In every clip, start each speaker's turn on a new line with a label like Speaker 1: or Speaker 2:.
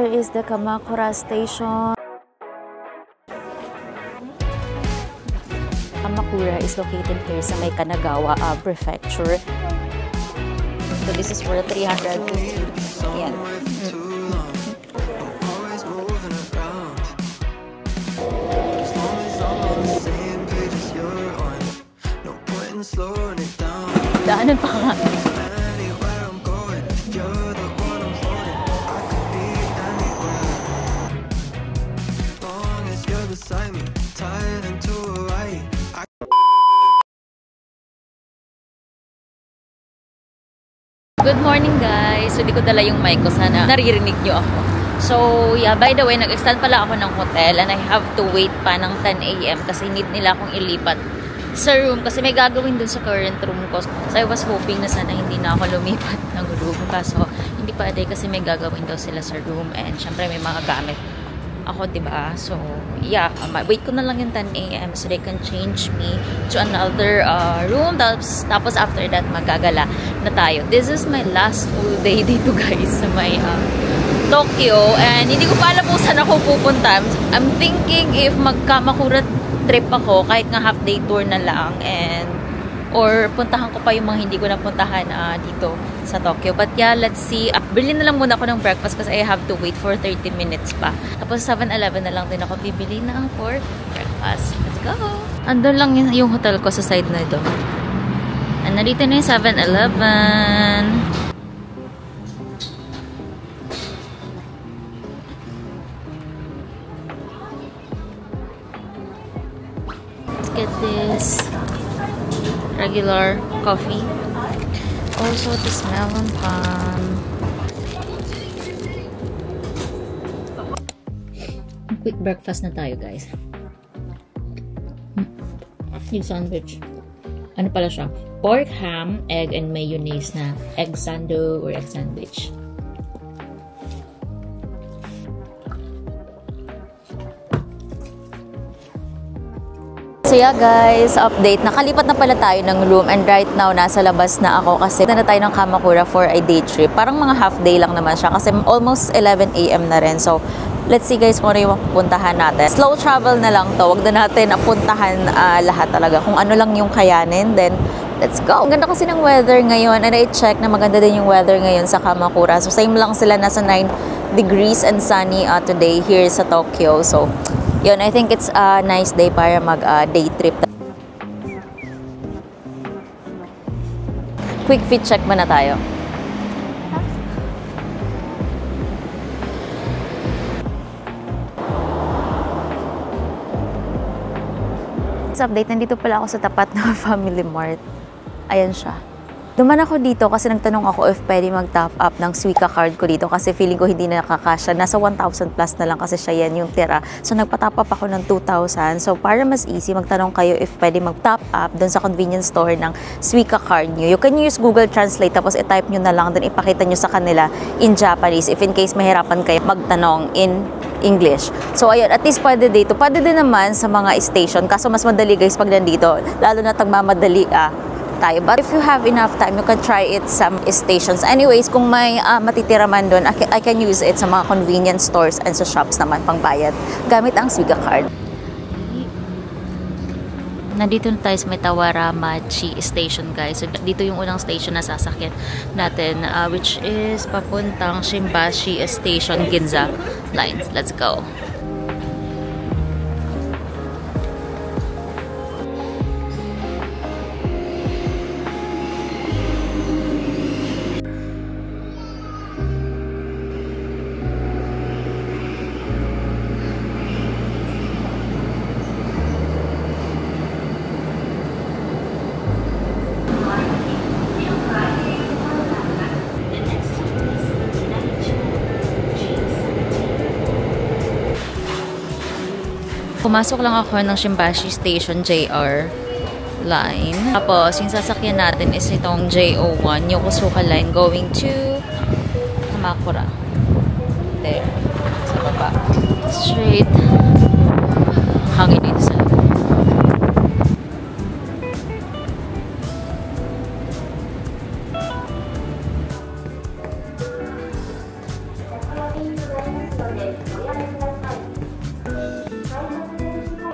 Speaker 1: Ito is the Kamakura Station. Kamakura is located here sa may Kanagawa Prefecture. So this is for 350. Yan. Daanan pa nga. Good morning guys! So di ko dala yung mic ko, sana naririnig nyo ako. So yeah, by the way, nag-extend pala ako ng hotel and I have to wait pa ng 10 AM kasi need nila akong ilipat sa room kasi may gagawin dun sa current room ko. So I was hoping na sana hindi na ako lumipat ng room, kaso hindi pwede kasi may gagawin daw sila sa room and syempre may mga gamit ako, diba? So yeah, wait ko na lang yung 10 AM so they can change me to another room. Tapos after that magagala na tayo. This is my last full day dito guys sa may Tokyo and hindi ko pa alam kung saan ako pupunta. I'm thinking if magkamakurat trip ako, kahit nga half day tour na lang, and or puntahan ko pa yung mga hindi ko napuntahan dito sa Tokyo. But yeah, let's see. Bili na lang muna ako ng breakfast kasi I have to wait for 30 minutes pa. Tapos 7-Eleven na lang din ako bibili na for breakfast. Let's go! Andun lang yung hotel ko sa side na ito. And nandito na yung 7-Eleven. Get this regular coffee. Also this melon pan. Quick breakfast na tayo guys. Yung sandwich. Ano pala siya? Pork, ham, egg, and mayonnaise na egg sando or egg sandwich. So yeah guys, update. Nakalipat na pala tayo ng room and right now nasa labas na ako kasi na tayo ng Kamakura for a day trip. Parang mga half day lang naman siya kasi almost 11 AM na rin. So let's see guys kung ano yung puntahan natin. Slow travel na lang to. Wag na natin puntahan lahat talaga. Kung ano lang yung kayanin, then let's go. Ang ganda kasi ng weather ngayon and I check na maganda din yung weather ngayon sa Kamakura. So same lang sila, nasa 9 degrees and sunny today here sa Tokyo. So yun, I think it's a nice day para mag day trip. Quick fit check muna tayo. Sa update, nandito pala ako sa tapat ng Family Mart. Ayan siya. Duman ako dito kasi nagtanong ako if pwede mag-top up ng Suica card ko dito kasi feeling ko hindi na nakakasya. Nasa 1,000 plus na lang kasi siya yan yung tira. So nagpa-top up ako ng 2,000. So para mas easy, magtanong kayo if pwede mag-top up dun sa convenience store ng Suica card nyo. You can use Google Translate tapos i-type nyo na lang, then ipakita nyo sa kanila in Japanese if in case mahirapan kayo magtanong in English. So ayun, at least pwede dito. Pwede din naman sa mga station kaso mas madali guys pag nandito. Lalo na tagmamadali tayo. But if you have enough time, you can try it some stations. Anyways, kung may matitira man doon, I can use it sa mga convenience stores and sa shops naman pang bayad gamit ang Suica card. Nandito na tayo sa may Tawaramachi station guys. So dito yung unang station na sasakyan natin which is papuntang Shimbashi Station Ginza lines. Let's go. Pumasok lang ako ng Shimbashi Station JR line. Tapos, yung sasakyan natin is itong JO1, Yokosuka line going to Kamakura. There. Sa baba. Straight. Hangin dito sa labas.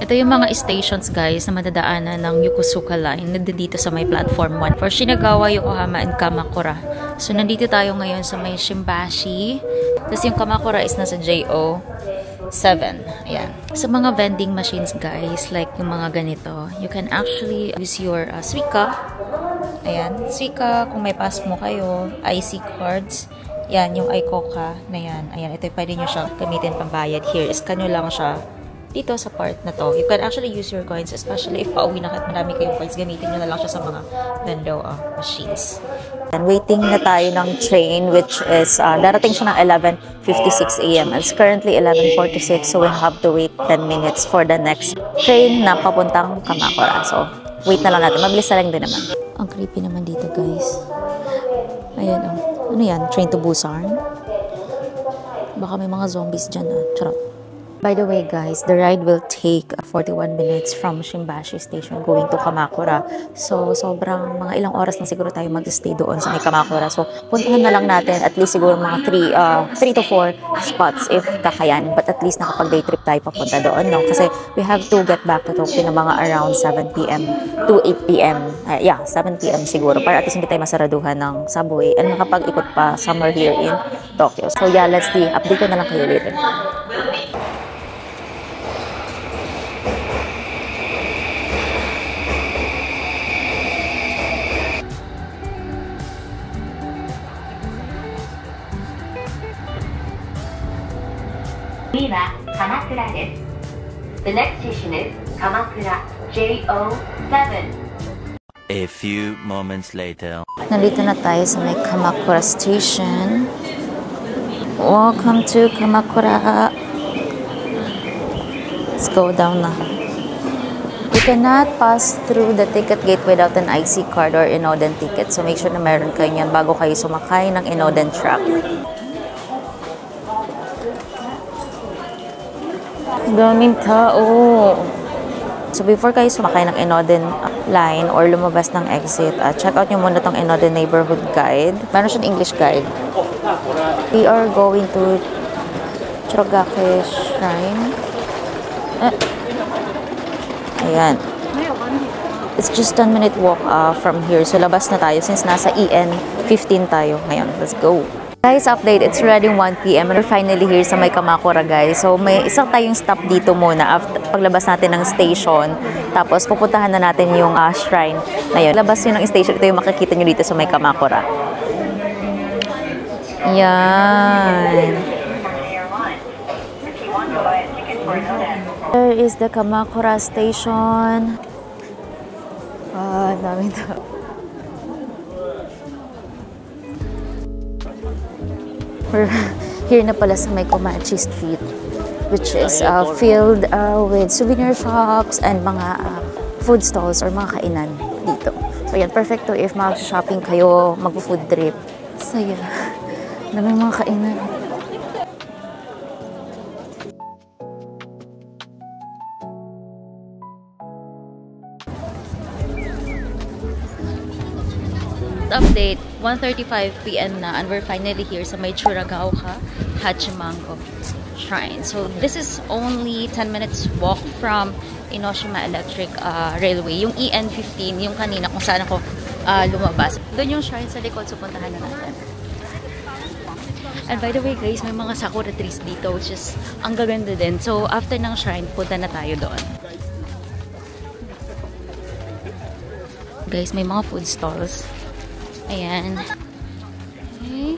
Speaker 1: Ito yung mga stations guys na madadaanan ng Yokosuka Line nandito sa may platform 1 for Shinagawa, Yokohama, and Kamakura. So nandito tayo ngayon sa may Shimbashi. Tapos yung Kamakura is nasa JO 7. Ayan. Sa mga vending machines guys, like yung mga ganito, you can actually use your Suica. Ayan. Suica, kung may pass mo kayo, IC cards. Yan, yung iCoca na yan. Ayan, ito pwede nyo siya gamitin pambayad. Here, scan nyo lang siya dito sa part na to. You can actually use your coins, especially if pauwi na kahit marami kayong coins, gamitin nyo na lang siya sa mga vendo machines. And waiting na tayo ng train, which is, darating siya ng 11:56 a.m. It's currently 11:46, so we have to wait 10 minutes for the next train na papuntang Kamakura. So, wait na lang natin. Mabilis na lang din naman. Ang creepy naman dito, guys. Ayan, oh. Ano yan? Train to Busan? Baka may mga zombies dyan, Charot. By the way guys, the ride will take 41 minutes from Shimbashi Station going to Kamakura. So, sobrang mga ilang oras na siguro tayo mag-stay doon sa may Kamakura. So, puntahan na lang natin at least siguro mga 3 to 4 spots if kakayanin. But at least nakapag-day trip tayo papunta doon, no? Kasi we have to get back to Tokyo na mga around 7 p.m. to 8 p.m. 7 p.m. siguro. Para at least hindi tayo masaraduhan ng subway and makapag-ikot pa somewhere here in Tokyo. So, yeah, let's see. Update ko na lang kayo later. The next station is Kamakura JO7.
Speaker 2: A few moments later.
Speaker 1: Nandito na tayo sa may Kamakura Station. Welcome to Kamakura. Let's go down na. You cannot pass through the ticket gate without an IC card or Inoden ticket. So make sure na meron kayo yan bago kayo sumakay ng Inoden truck. Daming tao. So before kayo sumakay ng Inoden line or lumabas ng exit, check out nyo muna tong Inoden Neighborhood Guide. Meron siyang English guide. We are going to Chirogake Shrine. Ayan. It's just 10-minute walk from here. So labas na tayo since nasa EN15 tayo ngayon. Let's go. Guys, update. It's already 1 p.m. We're finally here sa may Kamakura, guys. So, may isang tayong stop dito muna after paglabas natin ng station. Tapos, pupuntahan na natin yung shrine na yun. Labas yun ng station. Ito yung makikita nyo dito sa may Kamakura. Yan. There is the Kamakura station. Daming tao. We're here na pala sa may Komachi Street, which is filled with souvenir shops and mga food stalls or mga kainan dito. So yan, perfect to if mag-shopping kayo, mag-food trip. Saya. Daming mga kainan. Update, 1:35 p.m. na and we're finally here sa may Churagaoka Hachimango Shrine. So this is only 10 minutes walk from Enoshima Electric Railway. Yung EN15, yung kanina kung saan ako lumabas. Doon yung shrine sa likod, so puntahan na natin. And by the way guys, may mga sakura trees dito which is ang gaganda din. So after ng shrine, punta na tayo doon. Guys, may mga food stalls. Ayan. Okay.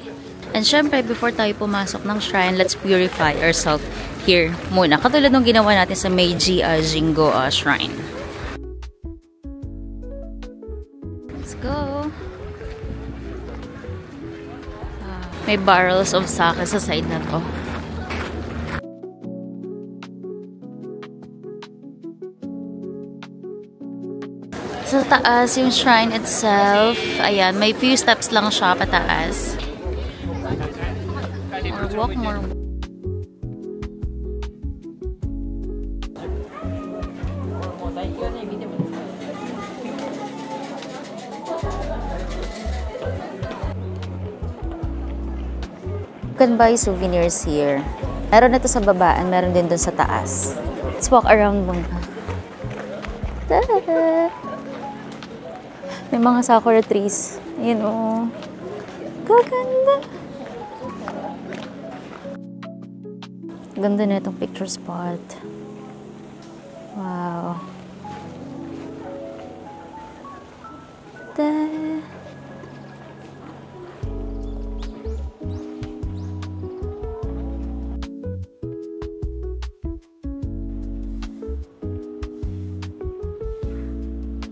Speaker 1: And syempre, before tayo pumasok ng shrine, let's purify ourselves here muna. Katulad ng ginawa natin sa Meiji Jingo Shrine. Let's go! May barrels of sake sa side na to. Sa taas yung shrine itself, ayan, may few steps lang siya pataas. More walk, more walk. You can buy souvenirs here. Meron ito sa baba and meron din dun sa taas. Let's walk around muna. Ta-da! May mga sakura trees. Ayan o. Gaganda! Ganda na itong picture spot. Wow.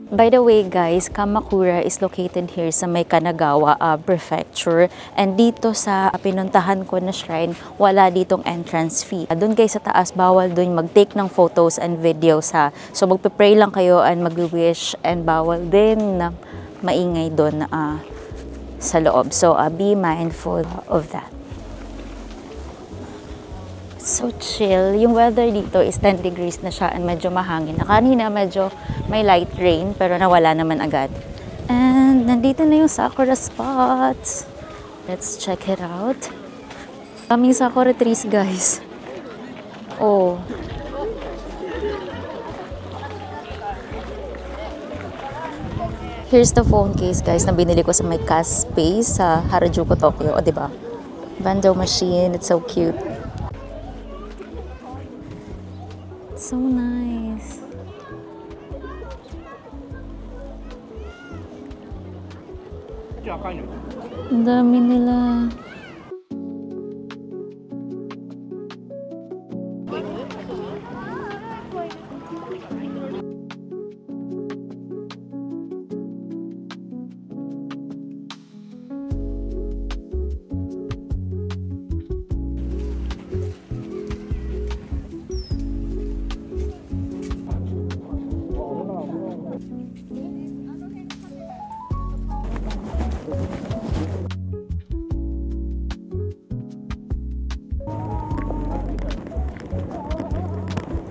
Speaker 1: By the way guys, Kamakura is located here sa may Kanagawa Prefecture. And dito sa pinuntahan ko na shrine, wala ditong entrance fee. Doon guys sa taas, bawal doon mag-take ng photos and videos ha. So magpe-pray lang kayo and mag-wish, and bawal din na maingay doon sa loob. So be mindful of that. So chill. Yung weather dito is 10 degrees na siya and medyo mahangin. Kanina medyo may light rain pero nawala naman agad. And nandito na yung sakura spots. Let's check it out. Kaming sakura trees guys. Oh. Here's the phone case guys na binili ko sa may Cash Space sa Harajuku, Tokyo. O diba? Bando machine. It's so cute. So nice. Ang dami nila.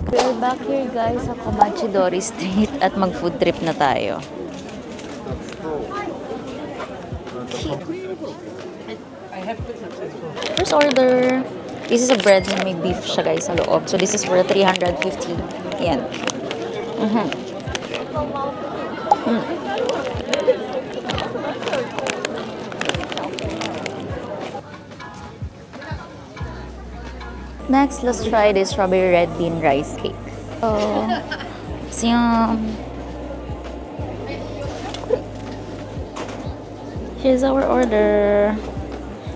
Speaker 1: We're back here guys sa Komachidori Street at mag-food trip na tayo. First order. This is a bread na may beef siya guys sa loob. So this is for 350. Yan. Next, let's try this strawberry red bean rice cake. Oh, yum. Here's our order.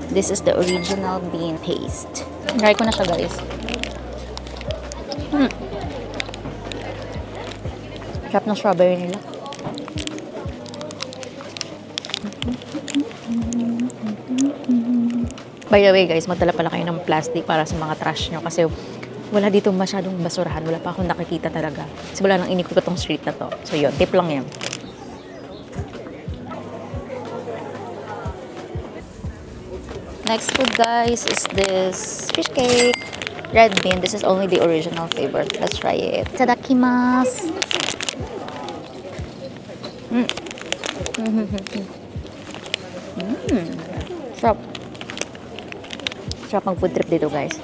Speaker 1: This is the original bean paste. Try ko na siya guys. Sarap ng strawberry nila. By the way guys, magdala pala kayo ng plastic para sa mga trash nyo kasi wala dito masyadong basurahan. Wala pa akong nakikita talaga. Kasi wala nang inikot ko tong street na to. So yun, tip lang yan. Next food guys is this fish cake. Red bean. This is only the original flavor. Let's try it. Itadakimasu. Sarap. Sarap ang food trip dito guys.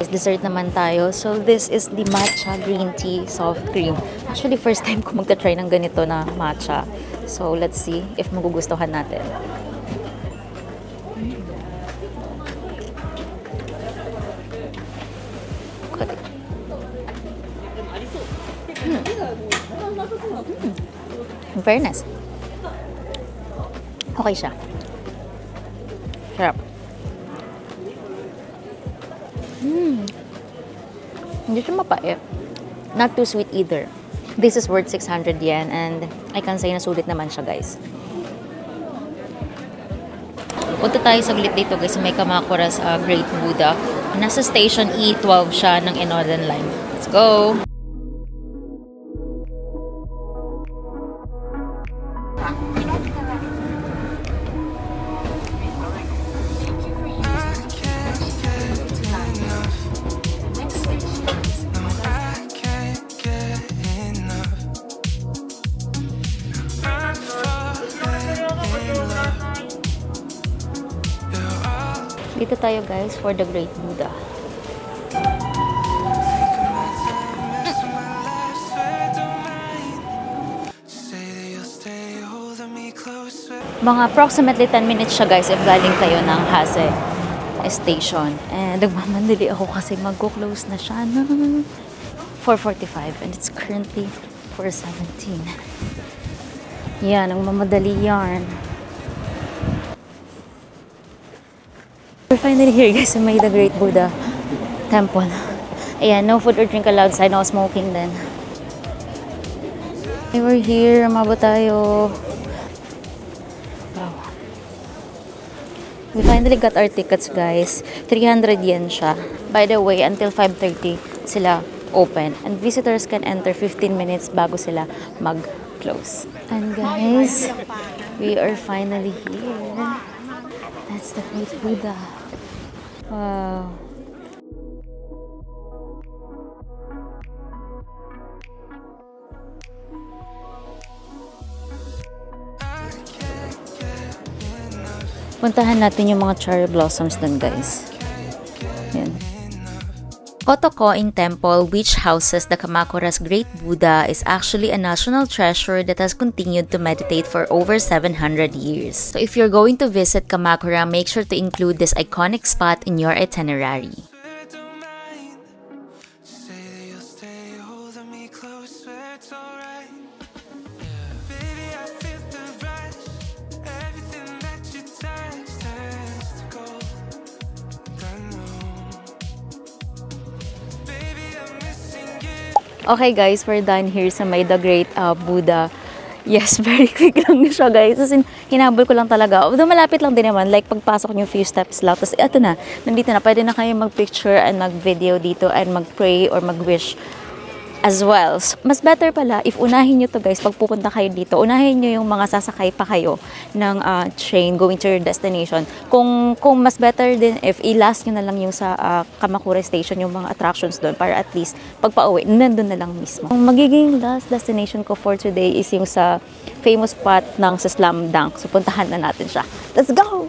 Speaker 1: Dessert naman tayo. So this is the matcha green tea soft cream. Actually first time ko magta-try ng ganito na matcha. So let's see if magugustuhan natin. In fairness, okay siya. Sarap. Hindi siya mapait. Not too sweet either. This is worth 600 yen and I can say na sulit naman siya guys. Punta tayo saglit dito guys. May Kamakura's Great Buddha. Nasa station E12 siya ng Enoden Line. Let's go! Dito tayo guys for the Great Buddha. Mga approximately 10 minutes siya guys if galing kayo ng Hase Station. And nagmamandali ako kasi mag-close na siya ng 4:45 and it's currently 4:17. Yan, nagmamadali yarn. We're finally here guys sa may The Great Buddha Temple. Ayan, no food or drink allowed outside, no smoking then. We're here, umabot tayo. Wow. We finally got our tickets guys. 300 yen siya. By the way, until 5:30 sila open. And visitors can enter 15 minutes bago sila mag-close. And guys, we are finally here. That's the Great Buddha. Wow. Puntahan natin yung mga cherry blossoms dun guys. Yan. Kotokoin Temple, which houses the Kamakura's Great Buddha, is actually a national treasure that has continued to meditate for over 700 years. So if you're going to visit Kamakura, make sure to include this iconic spot in your itinerary. Okay guys, we're done here sa may The Great Buddha. Yes, very quick lang siya guys. As in, hinabol ko lang talaga. Although malapit lang din naman, like pagpasok nyo few steps lang. Tapos eto na, nandito na. Pwede na kayo mag-picture and mag-video dito and mag-pray or mag-wish as well. So, mas better pala if unahin nyo to guys, pag pupunta kayo dito, unahin nyo yung mga sasakay pa kayo ng train going to your destination. Kung mas better din if i-last nyo na lang yung sa Kamakura Station, yung mga attractions doon para at least pag pauwi, nandun na lang mismo. Ang magiging last destination ko for today is yung sa famous spot ng sa Slam Dunk. So puntahan na natin siya. Let's go!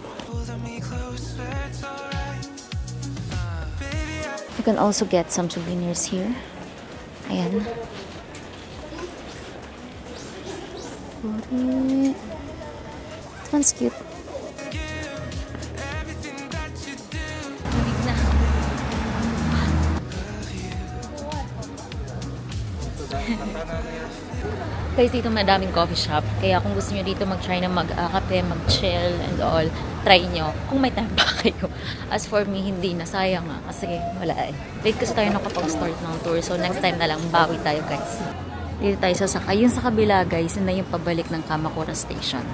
Speaker 1: You can also get some souvenirs here. Ayan. This one's cute. Guys, dito madaming coffee shop. Kaya kung gusto nyo dito mag-try na mag-kape, mag-chill and all, try nyo. Kung may time pa kayo. As for me, hindi na. Sayang nga. Kasi wala eh. Late kasi tayo nakapag-start ng tour. So next time na lang, bawi tayo guys. Dito tayo sasakay. Yung sa kabila guys, yun na yung pabalik ng Kamakura Station.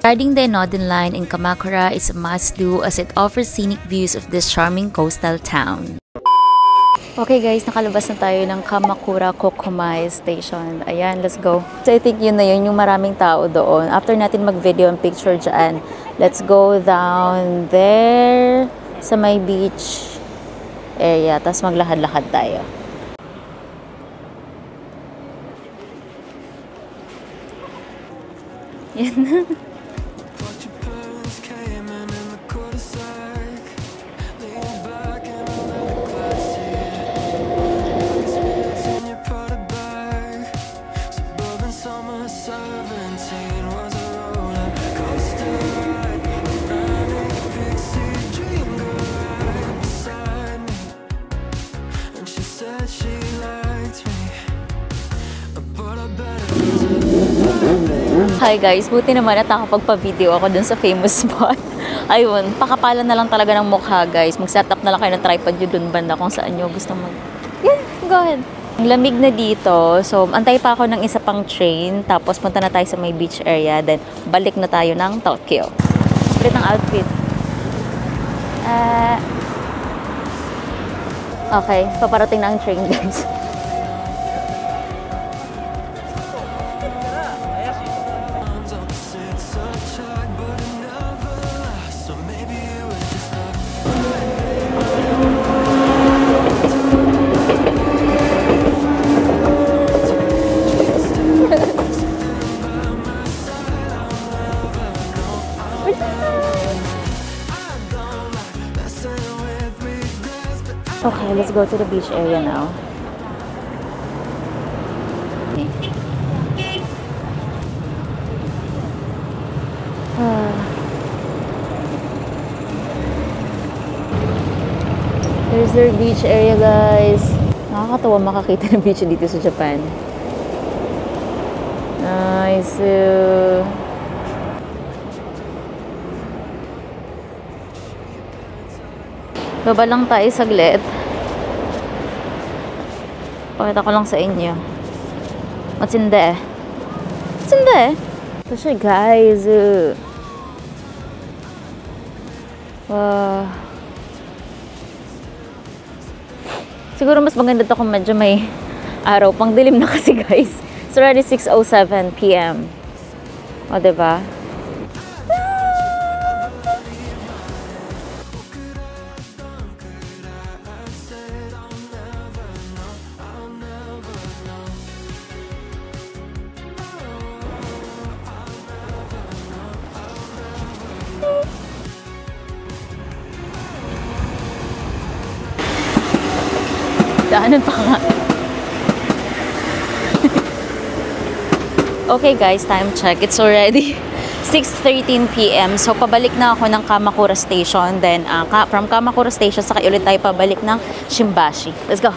Speaker 1: Riding the Enoden Line in Kamakura is a must-do as it offers scenic views of this charming coastal town. Okay guys, nakalabas na tayo ng Kamakura Kokomai Station. Ayan, let's go. So I think yun na yun, yung maraming tao doon. After natin mag-video and picture dyan, let's go down there sa may beach area. Tapos maglakad-lakad tayo. Yan na. Hi guys, buti naman at nakapagpa-video ako dun sa famous spot. Ayun, pakapalan na lang talaga ng mukha guys. Mag-set up na lang kayo ng tripod yun dun banda kung saan nyo gusto mag... Yeah, go ahead. Ang lamig na dito. So, antay pa ako ng isa pang train. Tapos punta na tayo sa may beach area. Then, balik na tayo ng Tokyo. Split ng outfit. Okay, paparating na ang train guys. Okay, let's go to the beach area now. Okay. There's their beach area, guys. Nakakatawa makakita ng beach dito sa Japan. Nice. Baba lang tayo saglit. Pakita ko lang sa inyo. What's in there? What's in there? Ito siya, guys. Siguro mas maganda to kung medyo may araw. Pang dilim na kasi, guys. It's already 6:07 p.m. O, diba? Daanan pa nga. Okay guys, time check. It's already 6:13 p.m. So, pabalik na ako ng Kamakura Station. Then, from Kamakura Station, saka ulit tayo pabalik ng Shimbashi. Let's go!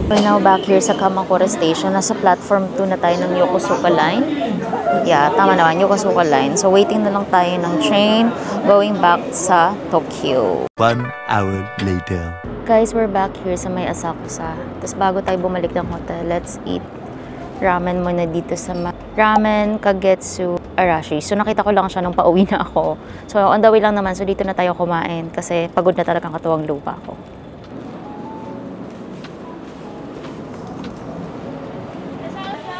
Speaker 1: We're now back here sa Kamakura Station. Nasa platform 2 na tayo ng Yokosuka Line. Yeah, tama naman, Yokosuka Line. So, waiting na lang tayo ng train going back sa Tokyo.
Speaker 2: 1 hour later.
Speaker 1: Guys, we're back here sa may Asakusa. Tapos bago tayo bumalik ng hotel, let's eat ramen muna dito sa Ramen Kagetsu Arashi. So, nakita ko lang siya nung pauwi na ako. So, on the way lang naman. So, dito na tayo kumain kasi pagod na talagang katuwang lupa ako.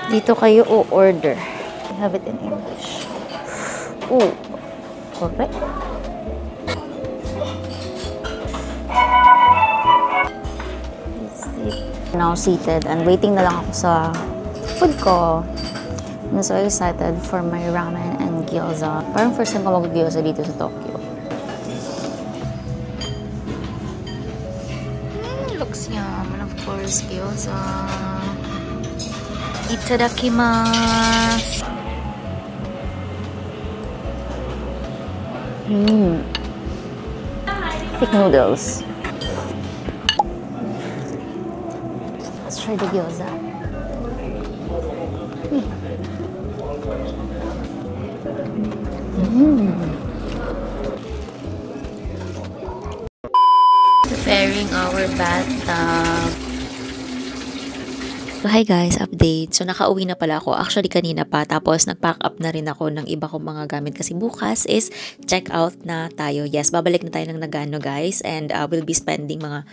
Speaker 1: Dito kayo o-order. I have it in English. Oh, correct. Now seated and waiting na lang ako sa food ko. I'm so excited for my ramen and gyoza. Parang first time ko mag-gyoza dito sa Tokyo. Looks yum. And of course, gyoza. Itadakimasu. Thick noodles. Let's try the gyoza. Preparing our bathtub. So, hi guys, update. So, nakauwi na pala ako. Actually, kanina pa. Tapos, nag-pack up na rin ako ng iba kong mga gamit. Kasi bukas is check out na tayo. Yes, babalik na tayo ng Nagano, guys. And we'll be spending mga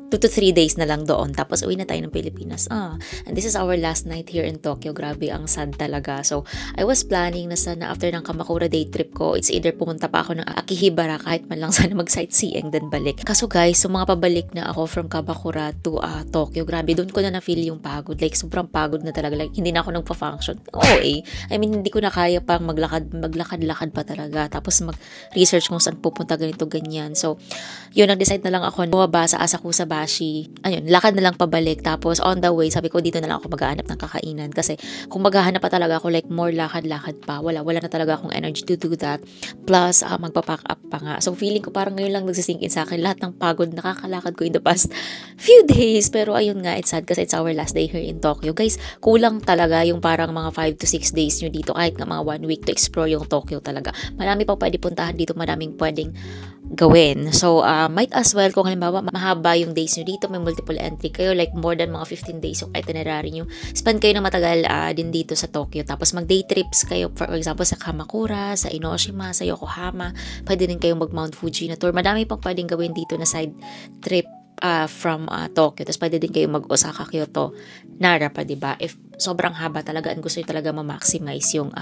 Speaker 1: 2 to 3 days na lang doon. Tapos, uwi na tayo ng Pilipinas. And this is our last night here in Tokyo. Grabe, ang sad talaga. So, I was planning na sana after ng Kamakura day trip ko, it's either pumunta pa ako ng Akihibara kahit man lang sana mag-sightseeing then balik. Kaso guys, so mga pabalik na ako from Kamakura to Tokyo. Grabe, doon ko na na-feel yung pagod. Like, sobrang pagod na talaga. Like, hindi na ako nagpa-function. I mean, hindi ko na kaya pang maglakad-lakad pa talaga. Tapos, mag-research kung saan pupunta ganito, ganyan. So, yun, nag-decide na lang ako bumaba sa Asakusa Bashi. Ayun, lakad na lang pabalik. Tapos, on the way, sabi ko, dito na lang ako maghahanap ng kakainan. Kasi, kung maghahanap pa talaga ako, like, more lakad-lakad pa. Wala na talaga akong energy to do that. Plus, magpa-pack up pa nga. So, feeling ko parang ngayon lang nagsisink in sa akin. Lahat ng pagod, nakakalakad ko in the past few days. Pero, ayun nga, it's sad kasi it's our last day here in Tokyo. Guys, kulang talaga yung parang mga 5 to 6 days nyo dito. Kahit nga mga 1 week to explore yung Tokyo talaga. Marami pa pwede puntahan dito. Maraming pwedeng gawin. So, might as well, kung halimbawa, mahaba yung days nyo dito, may multiple entry kayo, like more than mga 15 days yung itinerary nyo. Spend kayo na matagal din dito sa Tokyo. Tapos, mag-day trips kayo, for example, sa Kamakura, sa Enoshima, sa Yokohama. Pwede din kayong mag-Mount Fuji na tour. Madami pang pwedeng gawin dito na side trip from Tokyo. Tapos, pwede din kayong mag-Osaka, Kyoto, Nara pa, diba? If sobrang haba talaga and gusto nyo talaga ma-maximize yung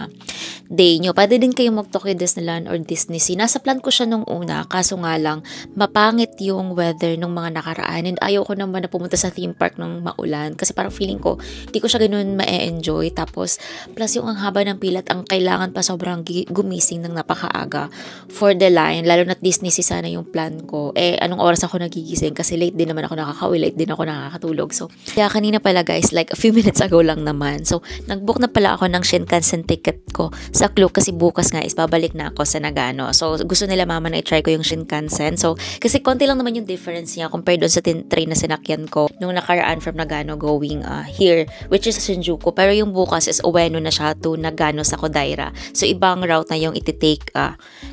Speaker 1: day nyo. Pwede din kayo mag-Tokyo Disneyland or Disney Sea. Nasa plan ko siya nung una, kaso nga lang, mapangit yung weather nung mga nakaraan and ayaw ko naman na pumunta sa theme park nung maulan kasi parang feeling ko, di ko siya ganun ma-enjoy. Tapos, plus yung ang haba ng pila at ang kailangan pa sobrang gumising ng napakaaga for the line, lalo na Disney Sea sana yung plan ko. Anong oras ako nagigising kasi late din naman ako nakakauwi, late din ako nakakatulog. So, kaya kanina pala guys, like a few minutes ago lang naman. So, nag-book na pala ako ng Shinkansen ticket ko sa Klook kasi bukas nga is babalik na ako sa Nagano. So, gusto nila mama na i-try ko yung Shinkansen. So, kasi konti lang naman yung difference niya compared doon sa train na sinakyan ko nung nakaraan from Nagano going here, which is Shinjuku. Pero yung bukas is Ueno na siya to Nagano sa Kodaira. So, ibang route na yung iti-take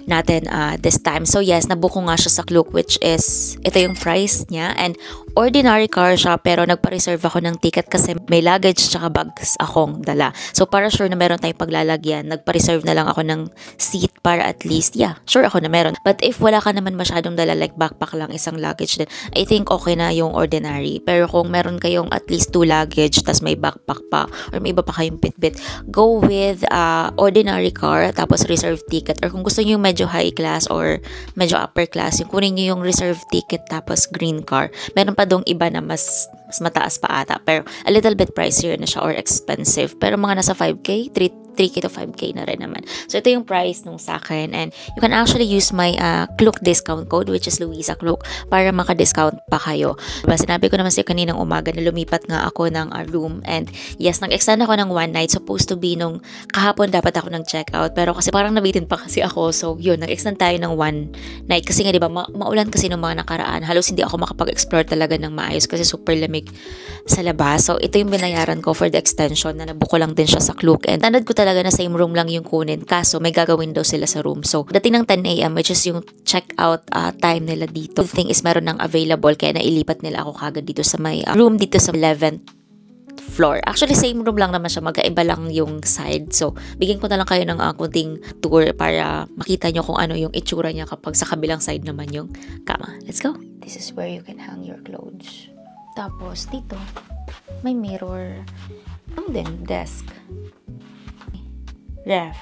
Speaker 1: natin this time. So, yes, nabook ko nga siya sa Klook, which is, ito yung price niya. And ordinary car siya, pero nagpa-reserve ako ng ticket kasi may luggage tsaka bags akong dala. So, para sure na meron tayong paglalagyan, nagpa-reserve na lang ako ng seat para at least, sure ako na meron. But if wala ka naman masyadong dala, like backpack lang, isang luggage din, I think okay na yung ordinary. Pero kung meron kayong at least 2 luggage, tas may backpack pa, or may iba pa kayong bitbit, go with ordinary car, tapos reserve ticket. Or kung gusto nyo yung medyo high class or medyo upper class, yung kunin nyo yung reserve ticket tapos green car. Meron pa dong iba na mas mataas pa ata, pero a little bit pricier na siya or expensive, pero mga nasa 5K, 3K to 5K na rin naman. So, ito yung price nung sa akin, and you can actually use my Klook discount code, which is Luisa Klook, para maka-discount pa kayo. Diba, sinabi ko naman sa'yo kaninang umaga na lumipat nga ako ng room, and yes, nag-extend ako ng 1 night, supposed to be nung kahapon dapat ako ng check-out, pero kasi parang nabitin pa kasi ako, so yun, nag-extend tayo ng 1 night, kasi nga diba, maulan kasi nung mga nakaraan, halos hindi ako makapag-explore talaga ng maayos kasi super lamig sa labas. So, ito yung binayaran ko for the extension na nabuko lang din siya sa Klook, and tanad ko talaga na same room lang yung kunin, kaso may gagawin daw sila sa room. So, dating ng 10 a.m. which is yung check-out time nila dito. The thing is, meron ng available, kaya nailipat nila ako kagad dito sa may room dito sa 11th floor. Actually, same room lang naman siya, magkaiba lang yung side. So, bigyan ko na lang kayo ng kunting tour para makita nyo kung ano yung itsura niya kapag sa kabilang side naman yung kama. Let's go! This is where you can hang your clothes. Tapos, dito, may mirror. Ang din, desk. Ref.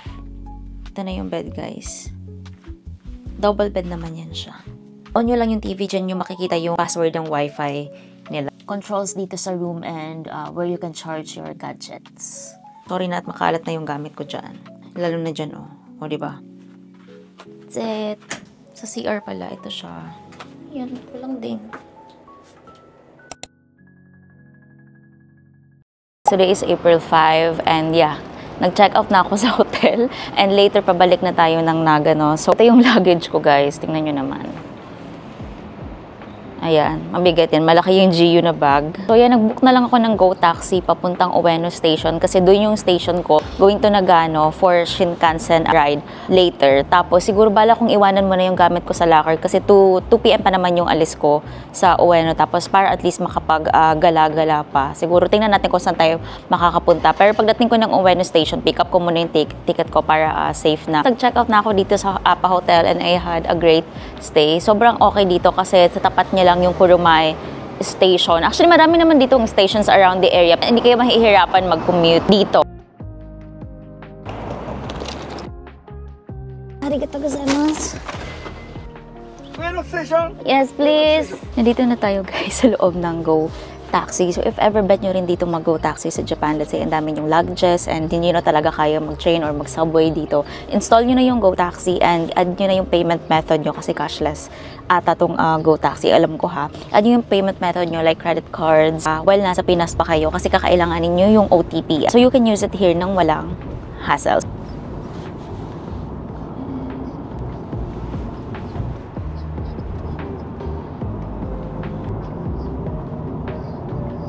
Speaker 1: Ito na yung bed, guys. Double bed naman yan siya. On nyo lang yung TV, dyan nyo makikita yung password ng wifi nila. Controls dito sa room and where you can charge your gadgets. Sorry na at makalat na yung gamit ko dyan. Lalo na dyan, O, diba? That's it. Sa CR pala, ito siya. Yan, ito lang din. Today is April 5 and nag-check out na ako sa hotel and later pabalik na tayo ng Nagano. So, ito yung luggage ko, guys. Tingnan nyo naman. Ayan, mabigat yan. Malaki yung GU na bag. So, nag-book na lang ako ng Go Taxi papuntang Ueno Station kasi doon yung station ko going to Nagano for Shinkansen ride later. Tapos, siguro bala kong iwanan mo na yung gamit ko sa locker kasi 2 PM pa naman yung alis ko sa Ueno. Tapos, para at least makapag-gala-gala pa. Siguro, tingnan natin kung saan tayo makakapunta. Pero pagdating ko ng Ueno Station, pick up ko muna yung ticket ko para safe na. Nag-check out na ako dito sa Appa Hotel and I had a great stay. Sobrang okay dito kasi sa tapat niya lang yung Kurumai station. Actually, marami naman ditong stations around the area. Hindi kayo mahihirapan mag-commute dito. Arigatou gozaimasu. Yes, please. Nandito na tayo, guys, sa loob ng Go Taxi. So, if ever bet nyo rin dito mag-Go Taxi sa Japan, let's say, ang dami yung luggages and hindi nyo na talaga kaya mag-train or mag-subway dito, install nyo na yung Go Taxi and add nyo na yung payment method nyo kasi cashless ata tong Go Taxi, alam ko ha. Add nyo yung payment method nyo like credit cards while nasa Pinas pa kayo kasi kakailanganin nyo yung OTP. So, you can use it here nang walang hassle.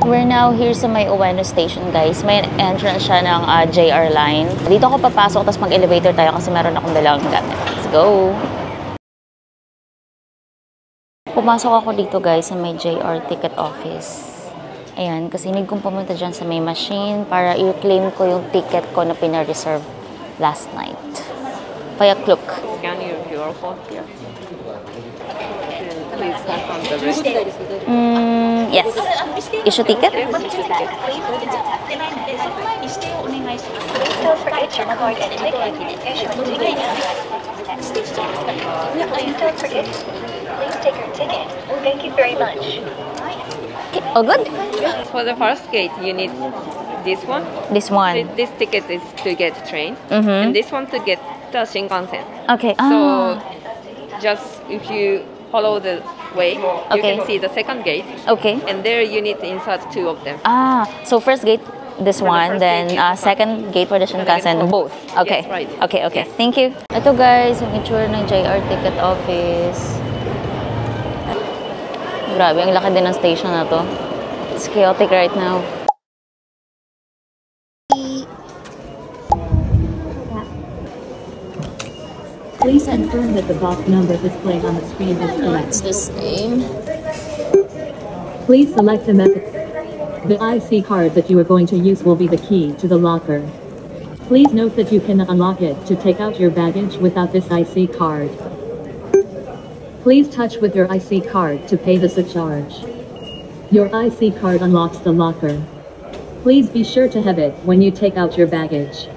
Speaker 1: We're now here sa may Ueno Station, guys. May entrance siya ng JR line. Dito ako papasok, tapos mag-elevator tayo kasi meron akong dalang gamit. Let's go! Pumasok ako dito, guys, sa may JR ticket office. Ayan, kasi need kong pumunta dyan sa may machine para i-claim ko yung ticket ko na pina-reserve last night. Via Klook.
Speaker 3: Scan your QR code here. Please confirm the receipt.
Speaker 1: Yes. Issue ticket?
Speaker 4: card and ticket. Issue ticket. Please don't forget. Please take your ticket. Thank you very much.
Speaker 1: Oh, good.
Speaker 3: For the first gate, you need this one.
Speaker 1: This one.
Speaker 3: This ticket is to get train,
Speaker 1: Mm-hmm.
Speaker 3: and this one to get the Shinkansen.
Speaker 1: Okay.
Speaker 3: So just if you follow the way, you
Speaker 1: Okay.
Speaker 3: can see the second gate,
Speaker 1: Okay.
Speaker 3: and there you need to insert two of them.
Speaker 1: So first gate, this
Speaker 3: For the
Speaker 1: one,
Speaker 3: first
Speaker 1: then
Speaker 3: gate, this one.
Speaker 1: second gate for the Shinkansen,
Speaker 3: Second.
Speaker 1: both. Okay.
Speaker 3: Yes, right.
Speaker 1: Okay, okay.
Speaker 3: Yes.
Speaker 1: Thank you. Ito guys, yung itsura ng JR ticket office. Grabe, ang laki din ng station na to. It's chaotic right now.
Speaker 5: Please confirm that the box number displayed on the screen is correct.
Speaker 1: It's the same.
Speaker 5: Please select a method. The IC card that you are going to use will be the key to the locker. Please note that you cannot unlock it to take out your baggage without this IC card. Please touch with your IC card to pay the surcharge. Your IC card unlocks the locker. Please be sure to have it when you take out your baggage.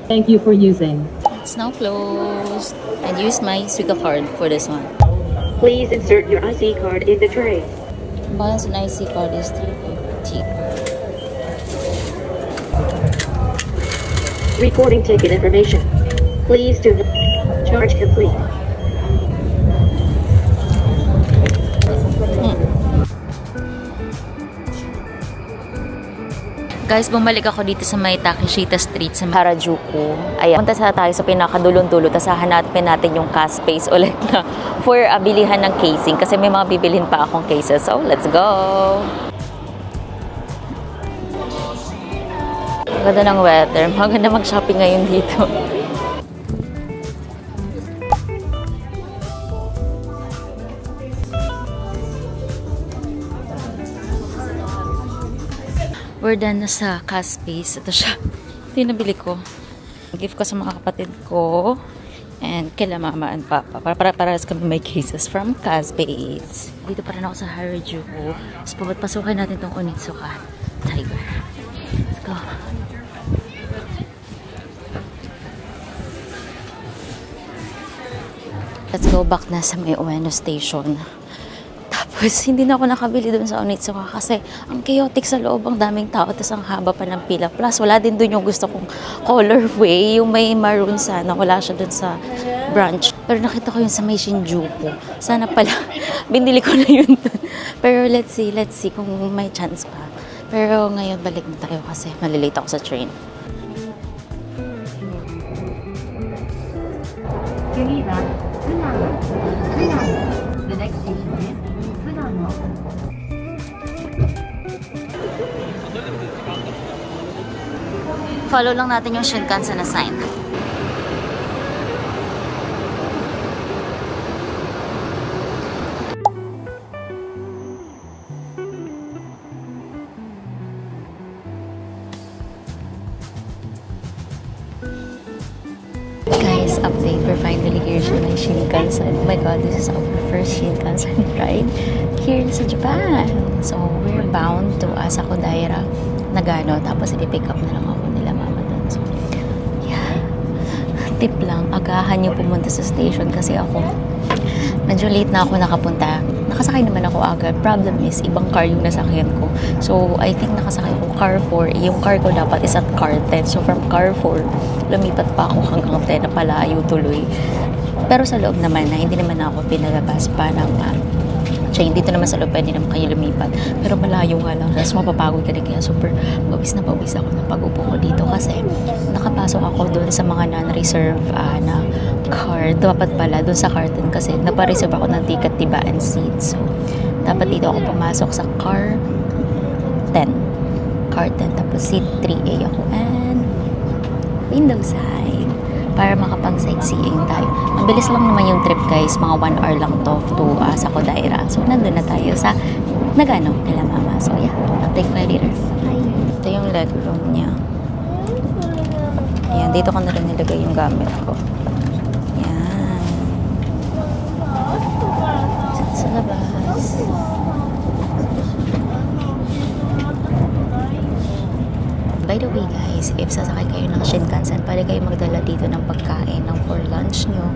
Speaker 5: Thank you for using.
Speaker 1: It's now closed. I used my Suica card for this one.
Speaker 4: Please insert your IC card in the tray.
Speaker 1: Balance on IC card is 350.
Speaker 4: Recording ticket information. Please do not charge complete.
Speaker 1: Guys, bumalik ako dito sa may Takeshita Street sa Harajuku. Ayan, punta sa tayo sa pinakadulong-dulo, tapos hahanapin natin yung cash space ulit na for bilihan ng casing kasi may mga bibilhin pa akong cases. So, let's go! Ang ganda ng weather. Maganda mag-shopping ngayon dito. We're done na sa cash space. Ito siya. Ito yung nabili ko. Gift ko sa mga kapatid ko. And kila mama and papa. Para kami may cases from cash space. Dito pa rin ako sa Harajuku. So, pasukin natin itong Onitsuka Tiger. Let's go. Let's go back na sa may Ueno Station. Tapos, hindi na ako nakabili dun sa Onitsuka kasi ang chaotic sa loob, ang daming tao, tapos ang haba pa ng pila. Plus, wala din dun yung gusto kong colorway, yung may maroon sana. Wala siya dun sa branch. Pero nakita ko yun sa may Shinjuku. Sana pala, binili ko na yun dun. Pero let's see kung may chance pa. Pero ngayon, balik na tayo kasi malilate ako sa train.
Speaker 5: The next station is Funano.
Speaker 1: Follow lang natin yung Shinkansen na sign. Guys, update. We're finally here sa may Shinkansen. Oh my god, this is our first Shinkansen ride here sa Japan. So, we're bound to Asako Daira, Nagano. Tapos, ipipick up na lang ako nila mama doon. So, yeah. Tip lang, agahan yung pumunta sa station kasi ako, medyo late na ako nakapunta. Nakasakay naman ako agad. Problem is, ibang car yung nasakyan ko. So, I think nakasakay ako car 4. Yung car ko dapat is at car 10. So, from car 4, lumipat pa ako hanggang 10 na palayo tuloy. Pero sa loob naman na, hindi naman ako pinalabas pa ng train. Dito naman sa loob, pwede naman kayo lumipat. Pero malayo nga lang. So, mapapagod ka rin. Kaya super mabis na mabis ako na pag-upo ko dito. Kasi nakapasok ako doon sa mga non-reserve na car. Dapat pala doon sa car 10 kasi napareserve ako ng ticket, diba, and seat. So, dapat dito ako pumasok sa car 10. Car 10. Tapos seat 3A ako. And window side. Para makapang-sightseeing tayo. Mabilis lang naman yung trip, guys. Mga 1 hour lang to Asako Daira. So, nandun na tayo sa Nagano, nila mama. So, yeah. Update ko later. Bye. Ito yung legroom niya. Ayan. Dito ko na rin nilagay yung gamit ko. Ayan. Sa labas. By By the way guys, if sasakay kayo ng Shinkansen, pwede kayo magdala dito ng pagkain ng for lunch nyo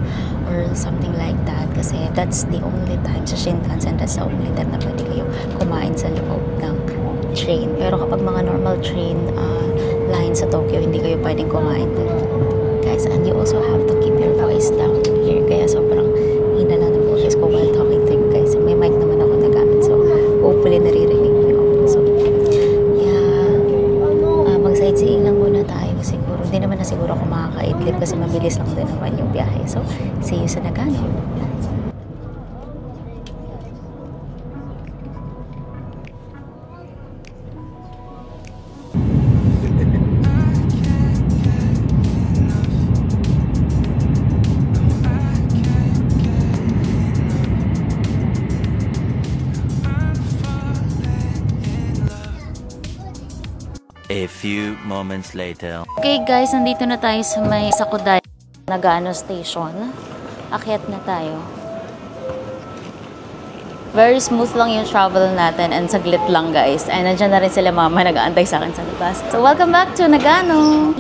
Speaker 1: or something like that. Kasi that's the only time sa Shinkansen, that's the only time na pwede kayo kumain sa loob ng train. Pero kapag mga normal train line sa Tokyo, hindi kayo pwedeng kumain doon. Guys, and you also have to keep your voice down here. Kaya sobrang hina lang ng boses ko while talking to you guys. May mic naman ako nagamit. So, hopefully naririnig niyo ako. So, yeah, mag-sightseeing lang muna tayo siguro. Hindi naman na siguro ako makakaidlip kasi mabilis lang din naman yung biyahe. So, see you sa Nagano.
Speaker 2: A few moments later.
Speaker 1: Okay guys, nandito na tayo sa may Sakuday Nagano Station. Akyat na tayo. Very smooth lang yung travel natin and saglit lang guys. And nandiyan na rin sila mama nag-aantay sa akin sa labas. So welcome back to Nagano!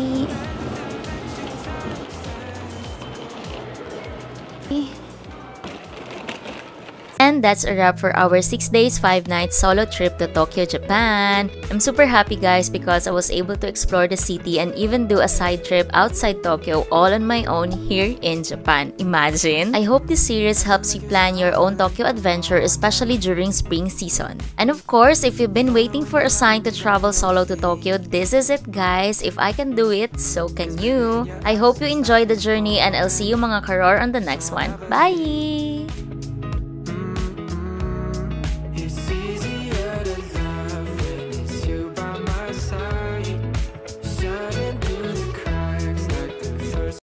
Speaker 1: And that's a wrap for our 6 days, 5 nights solo trip to Tokyo, Japan. I'm super happy guys because I was able to explore the city and even do a side trip outside Tokyo all on my own here in Japan. Imagine! I hope this series helps you plan your own Tokyo adventure, especially during spring season. And of course, if you've been waiting for a sign to travel solo to Tokyo, this is it guys. If I can do it, so can you. I hope you enjoyed the journey and I'll see you mga karor on the next one. Bye!